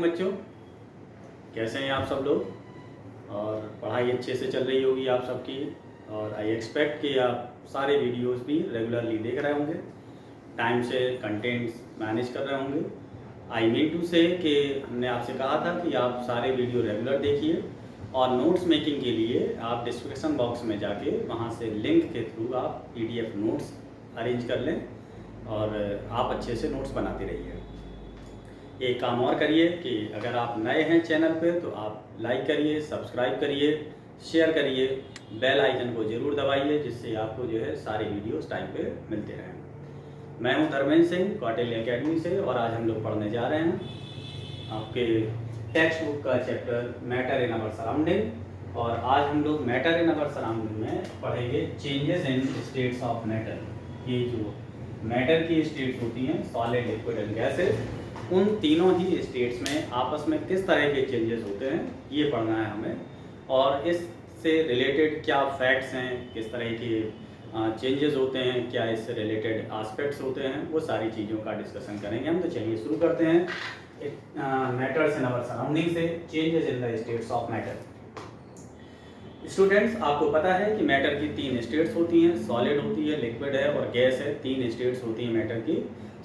Morning बच्चों, कैसे हैं आप सब लोग। और पढ़ाई अच्छे से चल रही होगी आप सबकी। और आई एक्सपेक्ट कि आप सारे वीडियोस भी रेगुलरली देख रहे होंगे, टाइम से कंटेंट्स मैनेज कर रहे होंगे। आई मीन टू से कि हमने आपसे कहा था कि आप सारे वीडियो रेगुलर देखिए और नोट्स मेकिंग के लिए आप डिस्क्रिप्शन बॉक्स में जाके वहाँ से लिंक के थ्रू आप PDF नोट्स अरेंज कर लें और आप अच्छे से नोट्स बनाते रहिए। एक काम और करिए कि अगर आप नए हैं चैनल पे तो आप लाइक करिए, सब्सक्राइब करिए, शेयर करिए, बेल आइकन को ज़रूर दबाइए जिससे आपको जो है सारे वीडियोस टाइम पे मिलते रहें। मैं हूं धर्मेंद्र सिंह कौटिल्य एकेडमी से और आज हम लोग पढ़ने जा रहे हैं आपके टेक्स्ट बुक का chapter matter in our surrounding. और आज हम लोग मैटर इन अवर सराउंडिंग में पढ़ेंगे changes in states of matter. ये जो मैटर की स्टेट्स होती हैं, सॉलिड, लिक्विड एंड गैसेस, उन तीनों ही स्टेट्स में आपस में किस तरह के चेंजेस होते हैं ये पढ़ना है हमें। और इससे रिलेटेड क्या फैक्ट्स हैं, किस तरह के चेंजेस होते हैं, क्या इससे रिलेटेड एस्पेक्ट्स होते हैं, वो सारी चीज़ों का डिस्कशन करेंगे हम। तो चलिए शुरू करते हैं मैटर्स इन आवर सराउंडिंग से, changes in the states of matter. Students, आपको पता है कि मैटर की 3 स्टेट्स होती हैं, सॉलिड होती है, लिक्विड है और गैस है। 3 स्टेट्स होती हैं मैटर की।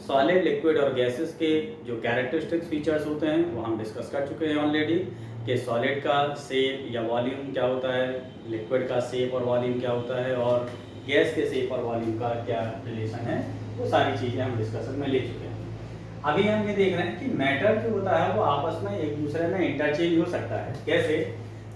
सॉलिड, लिक्विड और गैसेस के जो कैरेक्टरिस्टिक्स फीचर्स होते हैं वो हम डिस्कस कर चुके हैं ऑलरेडी, कि सॉलिड का शेप या वॉल्यूम क्या होता है, लिक्विड का शेप और वॉल्यूम क्या होता है, और गैस के शेप और वॉल्यूम का क्या रिलेशन है, वो सारी चीज़ें हम डिस्कशन में ले चुके हैं। अभी हम ये देख रहे हैं कि मैटर जो होता है वो आपस में एक दूसरे में इंटरचेंज हो सकता है। कैसे?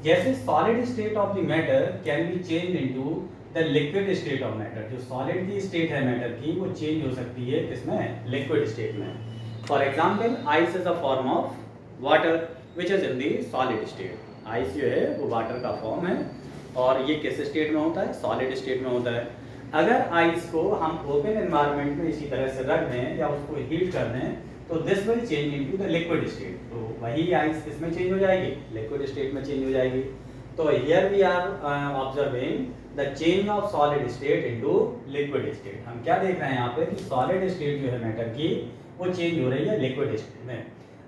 जैसे solid state of the matter can be change into the liquid state of matter. जो सॉलिड की स्टेट है मैटर की वो चेंज हो सकती है इसमें, लिक्विड स्टेट में। For example, ice is a form of water which is in the solid state. Ice जो है वो वाटर का फॉर्म है और ये किस स्टेट में होता है? सॉलिड स्टेट में होता है। अगर आइस को हम ओपन एनवायरनमेंट में इसी तरह से रख दें या उसको हीट कर दें तो this will change into the liquid state. तो वही आइस किसमें चेंज हो जाएगी? लिक्विड स्टेट में चेंज हो जाएगी। तो here we are observing the change of solid state into liquid state. हम क्या देख रहे हैं यहाँ पे कि सॉलिड स्टेट जो है मैटर की वो चेंज हो रही है लिक्विड स्टेट में।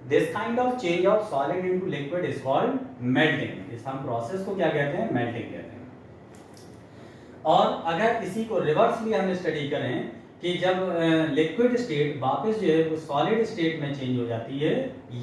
This kind of change of solid into liquid is called melting. इस हम प्रोसेस को क्या कहते हैं? मेल्टिंग कहते हैं। और अगर इसी को रिवर्सली हम स्टडी करें कि जब लिक्विड स्टेट वापस जो है वो सॉलिड स्टेट में चेंज हो जाती है,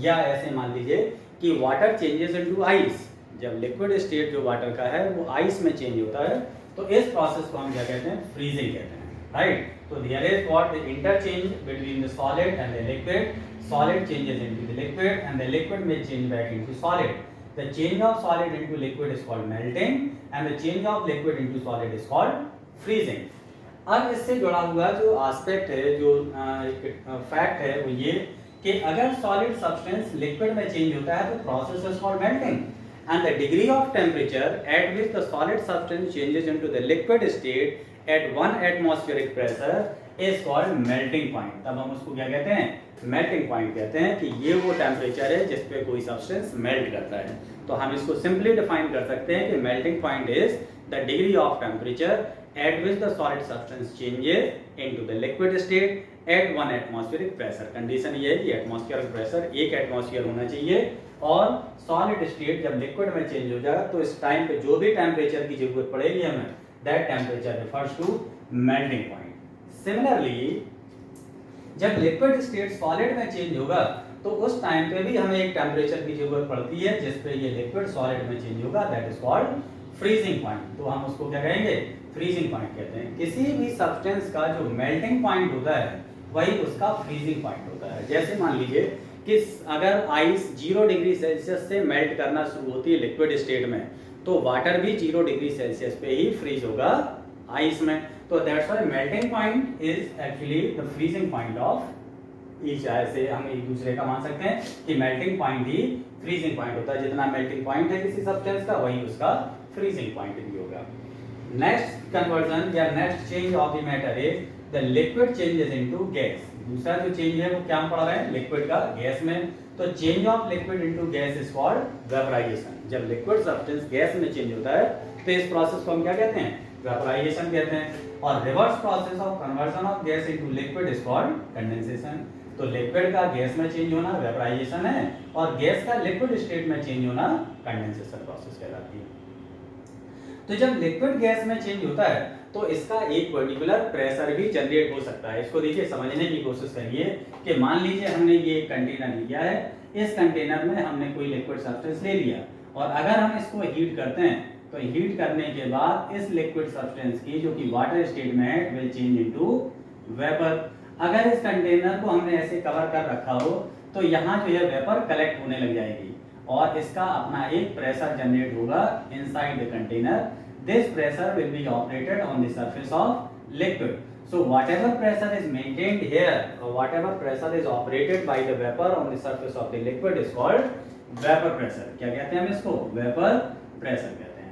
या ऐसे मान लीजिए कि वाटर चेंजेस इनटू आइस, जब लिक्विड स्टेट जो वाटर का है वो आइस में चेंज होता है, तो इस प्रोसेस को हम क्या कहते हैं? फ्रीजिंग कहते हैं, राइट। तो there is what the interchange between the solid and the liquid. Solid changes into the liquid and the liquid में change back into solid. The change of solid into liquid is called melting and the change of liquid into solid is called freezing. अब इससे जुड़ा हुआ जो aspect है, जो fact है वो ये कि अगर सॉलिड सब्सटेंस लिक्विड में चेंज होता है तो process is called melting and the degree of temperature at which the solid substance changes into the liquid state at 1 atmospheric pressure is called melting point. तब हम उसको क्या कहते हैं? मेल्टिंग पॉइंट कहते हैं कि ये वो टेम्परेचर है जिस पे कोई सब्सटेंस मेल्ट करता है। तो हम इसको सिंपली डिफाइन कर सकते हैं कि melting point is the degree of temperature at which the solid substance changes into the liquid state at 1 atmospheric pressure. Condition ये है कि एटमॉस्फेरिक प्रेशर 1 एटमॉस्फेयर होना चाहिए और सॉलिड स्टेट जब लिक्विड में चेंज हो जाएगा तो इस टाइम पे जो भी टेम्परेचर की जरूरत पड़ेगी हमें, that temperature refers to melting point. Similarly जब लिक्विड स्टेट सॉलिड में चेंज होगा तो उस टाइम पे भी हमें एक टेम्परेचर की जरूरत पड़ती है जिस पे ये लिक्विड सॉलिड में चेंज होगा, that is called freezing point. तो हम उसको क्या कहेंगे? फ्रीजिंग पॉइंट कहते हैं। किसी भी सब्सटेंस का जो मेल्टिंग पॉइंट होता है वही उसका फ्रीजिंग पॉइंट होता है। जैसे मान लीजिए कि अगर आइस 0 डिग्री सेल्सियस से मेल्ट करना शुरू होती है लिक्विड स्टेट में, तो वाटर भी 0 डिग्री सेल्सियस पे ही फ्रीज होगा आइस में। तो that's why melting point is actually the freezing point of each. ऐसे हम एक दूसरे का मान सकते हैं कि मेल्टिंग पॉइंट ही फ्रीजिंग पॉइंट होता है। जितना मेल्टिंग पॉइंट है किसी सब्सटेंस का वही उसका फ्रीजिंग पॉइंट भी होगा। नेक्स्ट कन्वर्जन या next change of the matter is the liquid changes into gas. दूसरा जो चेंज है वो क्या हम पढ़ रहे हैं? लिक्विड का गैस में। तो change of liquid into gas is called vaporization. जब लिक्विड सब्सटेंस गैस में चेंज होता है तो इस प्रोसेस को हम क्या कहते हैं? वेपराइजेशन कहते हैं। और reverse process of conversion of gas into liquid is called condensation. तो लिक्विड का गैस में चेंज होना वेपराइजेशन है, और गैस का लिक्विड स्टेट में चेंज होना कंडेंसेशन प्रोसेस कहलाती है। तो जब लिक्विड गैस में चेंज होता है तो इसका एक पर्टिकुलर प्रेशर भी जनरेट हो सकता है। इसको देखिए समझने की कोशिश करिए कि मान लीजिए हमने ये कंटेनर लिया है, इस कंटेनर में हमने कोई लिक्विड सब्सटेंस ले लिया, और अगर हम इसको हीट करते हैं तो हीट करने के बाद इस लिक्विड सब्सटेंस की जो कि वाटर स्टेट में है विल चेंज इनटू वेपर। अगर इस कंटेनर को हमने ऐसे कवर कर रखा हो तो यहाँ जो है वेपर कलेक्ट होने लग जाएगी और इसका अपना एक प्रेशर जनरेट होगा inside the container. This pressure will be operated on the surface of liquid. So whatever pressure is maintained here, or whatever pressure is operated by the vapor on the surface of the liquid is called vapor pressure. क्या कहते हैं हम इसको? Vapor pressure कहते हैं।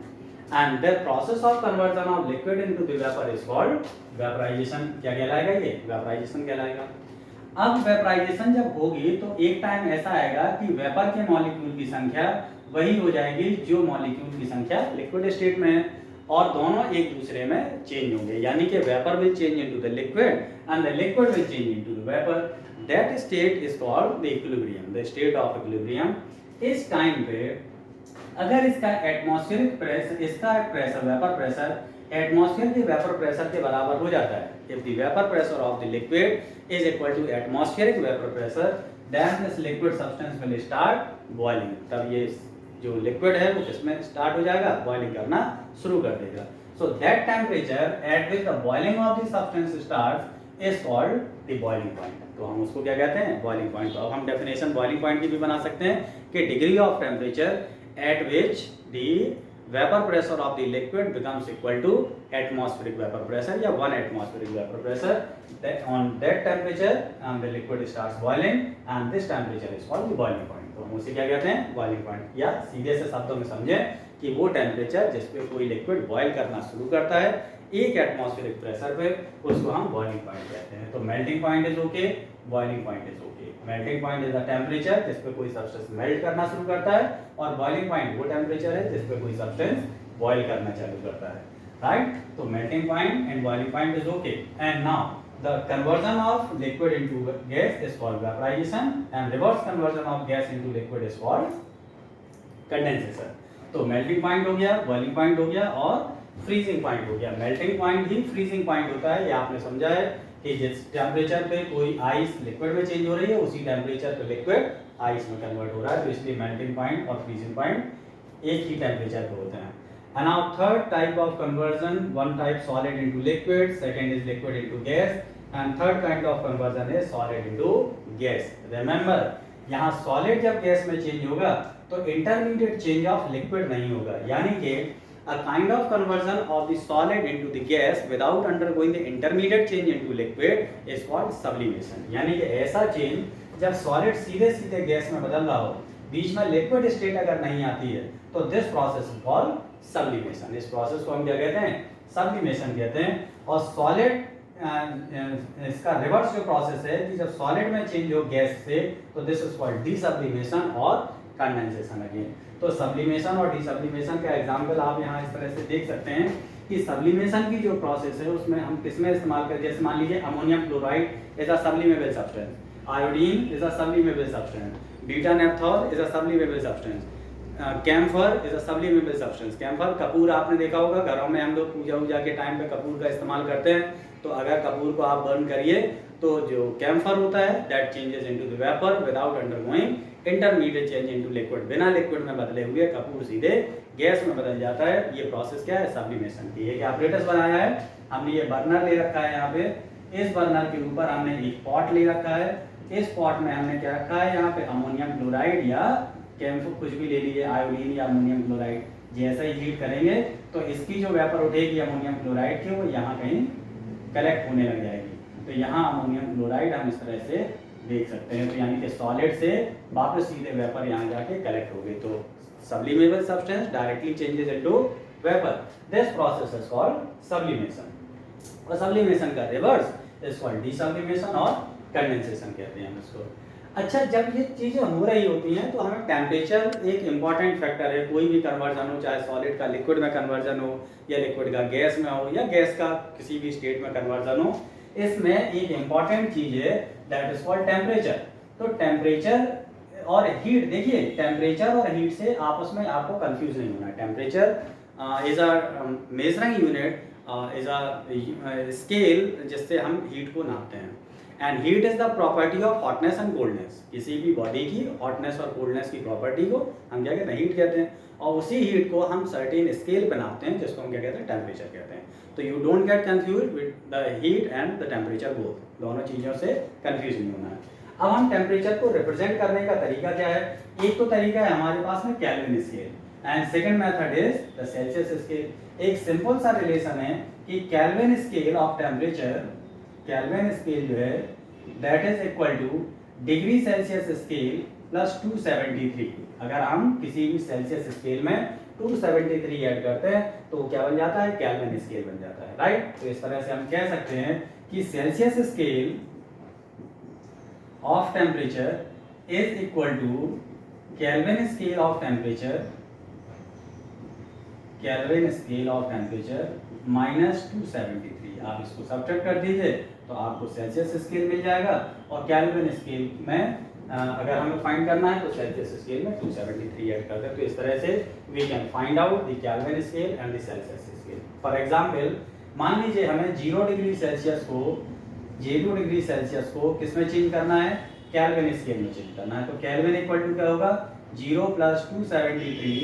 And the process of conversion of liquid into the vapor is called vaporization. क्या कहलाएगा ये? Vaporization कहलाएगा। अब वेपराइजेशन जब होगी तो एक टाइम ऐसा आएगा कि वेपर के मॉलिक्यूल की संख्या वही हो जाएगी जो मॉलिक्यूल की संख्या लिक्विड स्टेट में है, और दोनों एक दूसरे में चेंज होंगे, यानी कि vapour will change into the liquid and the liquid will change into the vapour. That state is called the equilibrium, the state of equilibrium. इस टाइम पे अगर इसका एटमॉस्फेरिक प्रेशर, इसका प्रेशर वेपर प्रेशर एटमॉस्फेयर के vapour pressure के बराबर हो जाता है, if the vapour pressure of the liquid is equal to atmospheric vapour pressure, then this liquid substance will start boiling. तब ये जो लिक्विड है वो किसमें स्टार्ट हो जाएगा? बॉइलिंग करना शुरू कर देगा। So that temperature at which the boiling of the substance starts is called the boiling point. तो हम उसको क्या कहते हैं? Boiling point. तो अब हम डेफिनेशन बॉइलिंग पॉइंट की भी बना सकते हैं कि degree of temperature at which the vapor pressure of the liquid becomes equal to atmospheric vapor pressure या 1 atmospheric vapor pressure, that on that temperature the liquid starts boiling and this temperature is called the boiling point। तो हम उसे क्या कहते हैं? boiling point। या सीधे से शब्दों में समझें कि वो टेम्परेचर जिस पे कोई लिक्विड बॉयल करना शुरू करता है एक एटमॉस्फेरिक प्रेशर पे, उसको हम बॉइलिंग पॉइंट कहते हैं। तो melting point is okay, boiling point is okay. Melting point is the temperature जिस पे कोई सब्सटेंस मेल्ट करना शुरू करता है, और बॉइलिंग पॉइंट वो टेम्परेचर है जिस पे कोई सब्सटेंस बॉयल करना चालू करता है, राइट? तो melting point and boiling point is okay. And now the conversion of liquid into gas is called vaporization and reverse conversion of gas into liquid is called condensation। तो melting point हो गया, boiling point हो गया और freezing point हो गया। Melting point ही freezing point होता है, ये आपने समझा है कि जिस टेम्परेचर पे कोई आइस लिक्विड में चेंज हो रही है उसी टेम्परेचर पे लिक्विड आइस में कन्वर्ट हो रहा है, तो इसलिए मेल्टिंग पॉइंट और फ्रीजिंग पॉइंट एक ही टेम्परेचर पे होते हैं। And now third type of conversion, one type solid into liquid, second is liquid into gas, and third kind of conversion is solid into gas। Remember, यहाँ solid जब gas में change होगा तो intermediate change of liquid नहीं होगा, यानी कि a kind of conversion of the solid into the gas without undergoing the intermediate change into liquid is called sublimation। यानी कि ऐसा change जब solid सीधे सीधे gas में बदल रहा हो, बीच में लिक्विड स्टेट अगर नहीं आती है, तो this process is called sublimation. इस प्रोसेस को हम क्या कहते हैं? सब्लिमेशन कहते हैं। और सॉलिड इसका रिवर्स जो प्रोसेस है कि जब सॉलिड में चेंज हो गैस से, तो दिस इज कॉल्ड डीसब्लिमेशन और कंडेंसेशन अगेन। तो सब्लिमेशन और डीसब्लिमेशन का एग्जांपल आप यहाँ इस तरह से देख सकते हैं कि सब्लिमेशन की जो प्रोसेस है उसमें हम किसमें इस्तेमाल करें? जैसे मान लीजिए ammonium chloride is a sublimable substance, iodine is a sublimable substance, beta naphthol is a sublimable substance, camphor is a sublimable substance. Camphor कपूर आपने देखा होगा, घरों में हम लोग पूजा वूजा के टाइम पे कपूर का इस्तेमाल करते हैं, तो अगर कपूर को आप बर्न करिए तो जो कैम्फर होता है that changes into the vapour without undergoing intermediate change into liquid. बिना लिक्विड में बदले हुए कपूर सीधे गैस में बदल जाता है। ये प्रोसेस क्या है? सब्लिमेशन की। एक एपरेटस बनाया है हमने, ये बर्नर ले रखा है यहाँ पे, इस बर्नर के ऊपर हमने एक पॉट ले रखा है, इस पॉट में हमने क्या रखा है? यहाँ पे अमोनियम क्लोराइड या कैम्फर कुछ भी ले लीजिए, आयोडीन या अमोनियम क्लोराइड। जैसे ही हीट करेंगे तो इसकी जो वेपर उठेगी अमोनियम क्लोराइड की, वो यहाँ कहीं कलेक्ट होने लग जाएगी। तो यहाँ अमोनियम क्लोराइड हम इस तरह से देख सकते हैं। तो यानी कि सॉलिड से वापस सीधे वेपर यहाँ जाके कलेक्ट हो गई। तो sublimable substance directly changes into vapour, this process is called sublimation. और सब्लिमेशन का रिवर्स इज कॉल्ड डीसब्लिमेशन और कंडेंसेशन कहते हैं हम इसको। अच्छा, जब ये चीज़ें हो रही होती हैं तो हमें टेम्परेचर एक इम्पॉर्टेंट फैक्टर है। कोई भी कन्वर्जन हो, चाहे सॉलिड का लिक्विड में कन्वर्जन हो या लिक्विड का गैस में हो या गैस का किसी भी स्टेट में कन्वर्जन हो, इसमें एक इंपॉर्टेंट चीज है दैट इज कॉल्ड टेम्परेचर। तो टेम्परेचर और हीट, देखिए टेम्परेचर और हीट से आपस में आपको कंफ्यूज नहीं होना है। Temperature is a measuring unit, is a scale जिससे हम हीट को नापते हैं। And heat is the property of hotness and coldness. किसी भी बॉडी की हॉटनेस और कोल्डनेस की प्रॉपर्टी को हम क्या कहते हैं, हीट कहते हैं। और उसी हीट को हम सर्टेन स्केल पे नापते हैं जिसको हम क्या कहते हैं, टेम्परेचर कहते हैं। तो you don't get confuse with the heat and the temperature, both दोनों चीज़ों से कंफ्यूज नहीं होना है। अब हम टेम्परेचर को रिप्रेजेंट करने का तरीका क्या है? एक तो तरीका है हमारे पास में kelvin scale and second method is the Celsius scale. एक सिंपल सा रिलेशन है कि kelvin scale of temperature, kelvin scale जो है that is equal two degree Celsius scale plus 273। अगर हम किसी भी सेल्सियस स्केल में 273 ऐड करते हैं तो क्या बन जाता है, केल्विन स्केल बन जाता है, राइट। तो इस तरह से हम कह सकते हैं कि Celsius scale of temperature is equal to Kelvin scale of temperature, Kelvin scale of temperature minus 273। आप इसको सब्ट्रैक्ट कर दीजिए तो आपको सेल्सियस स्केल मिल जाएगा, और केल्विन स्केल में अगर हमें फाइंड करना है तो सेल्सियस स्केल में 273 ऐड कर दें। तो इस तरह से we can find out the Kelvin scale and the Celsius scale. For example, मान लीजिए हमें 0 डिग्री सेल्सियस को 0 डिग्री सेल्सियस को किस में चेंज करना है, केल्विन स्केल में चेंज करना है। तो केल्विन इक्वल टू क्या होगा, 0 plus 273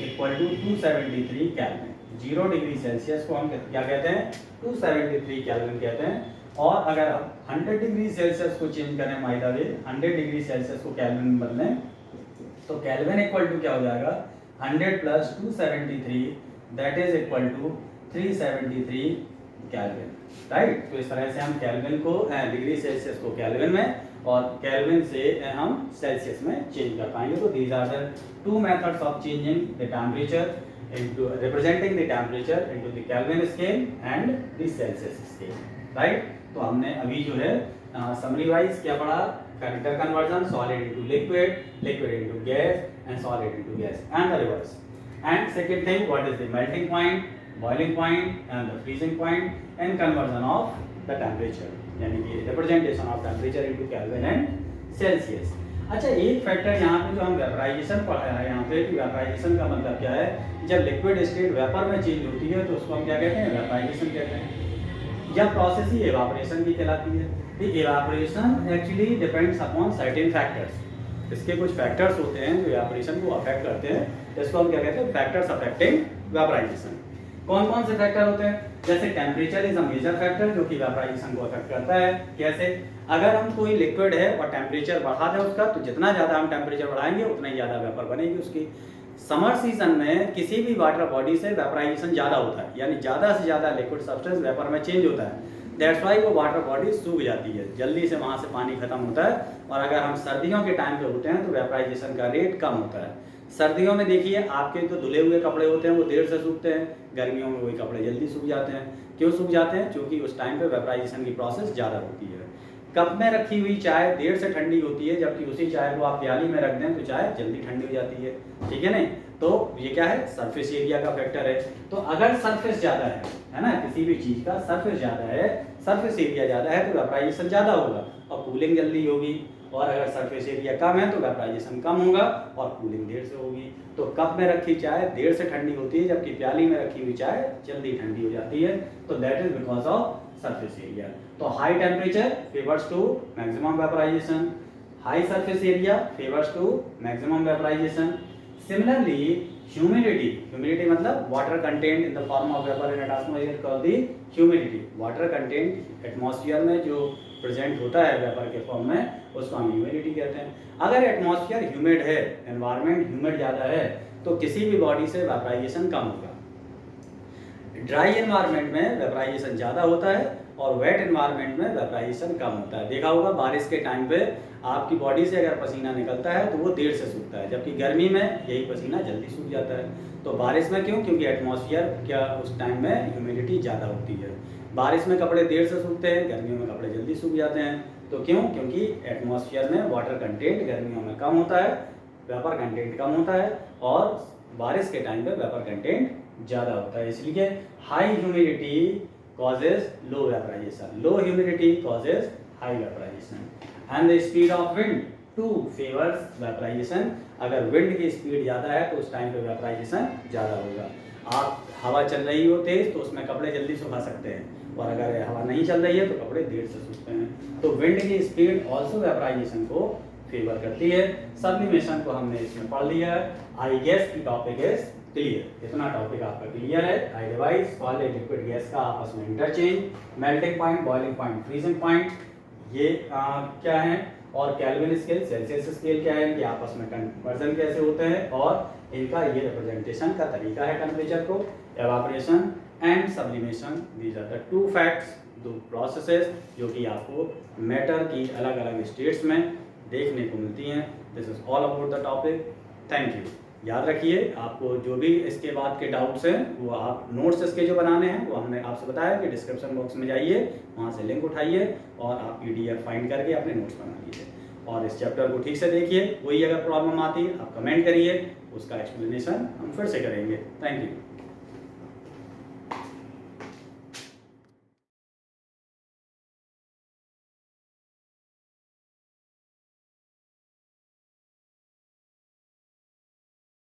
equal to 273 Kelvin. 0 degree Celsius को हम क्या कहते हैं, 273 केल्विन कहते हैं। और अगर आप 100 डिग्री सेल्सियस को चेंज करें, by the way 100 degree Celsius को केल्विन में बदलें तो केल्विन इक्वल टू क्या हो जाएगा, 100 plus 273 that is equal to 373 Kelvin, right. तो इस तरह से हम केल्विन को डिग्री सेल्सियस को केल्विन में और केल्विन से हम सेल्सियस में चेंज कर पाएंगे। तो these are the two methods of changing the temperature into representing the temperature into the Kelvin scale and the Celsius scale, right. तो हमने अभी जो है समरी वाइज क्या पढ़ा, character conversion, solid into liquid, liquid into gas and solid into gas and the reverse. And second thing, what is the melting point, boiling point and the freezing point and conversion of the temperature, यानी कि representation of temperature into kelvin and Celsius. अच्छा, एक factor यहाँ पे जो हम vaporisation पढ़ा है यहाँ पे, कि वेपराइजेशन का मतलब क्या है, जब लिक्विड स्टेट वेपर में चेंज होती है तो उसको हम क्या कहते हैं, वेपराइजेशन कहते हैं। यह प्रोसेस ही इवापोरेशन की कहलाती है। The evaporation actually depends upon certain factors. इसके कुछ फैक्टर्स होते हैं जो इवापोरेशन को अफेक्ट करते हैं, इसको हम क्या कहते हैं, फैक्टर्स अफेक्टिंग वेपराइजेशन। कौन कौन से फैक्टर होते हैं, जैसे temperature is a major factor जो कि वेपराइजेशन को अफेक्ट करता है। कैसे, अगर हम कोई लिक्विड है और टेम्परेचर बढ़ा दें उसका, तो जितना ज़्यादा हम टेम्परेचर बढ़ाएंगे उतना ही ज़्यादा वेपर बनेगी उसकी। समर सीजन में किसी भी वाटर बॉडी से वेपराइजेशन ज़्यादा होता है, यानी ज़्यादा से ज़्यादा लिक्विड सब्सटेंस वेपर में चेंज होता है। दैट्स वाई वो वाटर बॉडी सूख जाती है, जल्दी से वहाँ से पानी खत्म होता है। और अगर हम सर्दियों के टाइम पे होते हैं तो वेपराइजेशन का रेट कम होता है। सर्दियों में देखिए आपके जो धुले हुए कपड़े होते हैं वो देर से सूखते हैं, गर्मियों में वही कपड़े जल्दी सूख जाते हैं। क्यों सूख जाते हैं, क्योंकि उस टाइम पे वेपराइजेशन की प्रोसेस ज़्यादा होती है। कप में रखी हुई चाय देर से ठंडी होती है, जबकि उसी चाय को आप प्याली में रख दें तो चाय जल्दी ठंडी हो जाती है, ठीक है नहीं। तो ये क्या है, सरफेस एरिया का फैक्टर है। तो अगर सरफेस ज़्यादा है ना, किसी भी चीज़ का सरफेस ज़्यादा है, सरफेस एरिया ज़्यादा है तो वेपराइजेशन ज़्यादा होगा और कूलिंग जल्दी होगी। और अगर सरफेस एरिया कम है तो वेपराइजेशन कम होगा और कूलिंग देर से होगी। तो कप में रखी चाय देर से ठंडी होती है, जबकि प्याली में रखी हुई चाय जल्दी ठंडी हो जाती है। तो that is because of surface area. तो high temperature favours to maximum vaporisation, high surface area favours to maximum vaporisation. Similarly humidity, humidity मतलब water content in the form of vapour in atmosphere called the humidity. Water content atmosphere में जो present होता है vapour के form में उसको हम humidity कहते हैं। अगर एटमॉस्फेयर ह्यूमिड है, एनवायरनमेंट ह्यूमिड ज़्यादा है, तो किसी भी बॉडी से वेपराइजेशन कम होगा। ड्राई एनवायरनमेंट में वेपराइजेशन ज़्यादा होता है और वेट एनवायरनमेंट में वेपराइजेशन कम होता है। देखा होगा बारिश के टाइम पे आपकी बॉडी से अगर पसीना निकलता है तो वो देर से सूखता है, जबकि गर्मी में यही पसीना जल्दी सूख जाता है। तो बारिश में क्यों, क्योंकि एटमॉस्फेयर क्या उस टाइम में ह्यूमिडिटी ज़्यादा होती है। बारिश में कपड़े देर से सूखते हैं, गर्मियों में कपड़े जल्दी सूख जाते हैं। तो क्यों, क्योंकि एटमॉस्फेयर में वाटर कंटेंट गर्मियों में कम होता है, वेपर कंटेंट कम होता है, और बारिश के टाइम पे वेपर कंटेंट ज़्यादा होता है। इसलिए high humidity causes low vaporization. Low humidity causes high vaporization. And the speed of wind too favors vaporization. अगर wind की स्पीड ज़्यादा है तो उस टाइम पे vaporization ज़्यादा होगा. आप हवा चल रही हो तेज तो उसमें कपड़े जल्दी सुखा सकते हैं, और अगर हवा नहीं चल रही है तो कपड़े देर से सूखते हैं. तो विंड की स्पीड ऑल्सो वेपराइजेशन को फेवर करती है. सब्लिमेशन को हमने इसमें पढ़ लिया है. आई गेस की टॉपिक इज क्लियर. इतना टॉपिक आपका क्लियर है. आई डिवाइस सॉलिड लिक्विड गैस का आपस में interchange, melting point, boiling point, freezing point, ये क्या है, और केल्विन स्केल, सेल्सियस स्केल क्या है, कि आपस में कन्वर्जन कैसे होते हैं, और इनका ये रिप्रेजेंटेशन का तरीका है टेम्परेचर को, evaporation and sublimation. These are the two facts, दो प्रोसेसेस जो कि आपको मैटर की अलग अलग स्टेट्स में देखने को मिलती हैं. This is all about the topic. Thank you. याद रखिए, आपको जो भी इसके बाद के डाउट्स हैं वो आप नोट्स इसके जो बनाने हैं वो हमने आपसे बताया कि डिस्क्रिप्शन बॉक्स में जाइए, वहाँ से लिंक उठाइए और आप PDF फाइंड करके अपने नोट्स बना लीजिए. और इस चैप्टर को ठीक से देखिए. कोई अगर प्रॉब्लम आती है आप कमेंट करिए, उसका एक्सप्लेनेशन हम फिर से करेंगे. Thank you.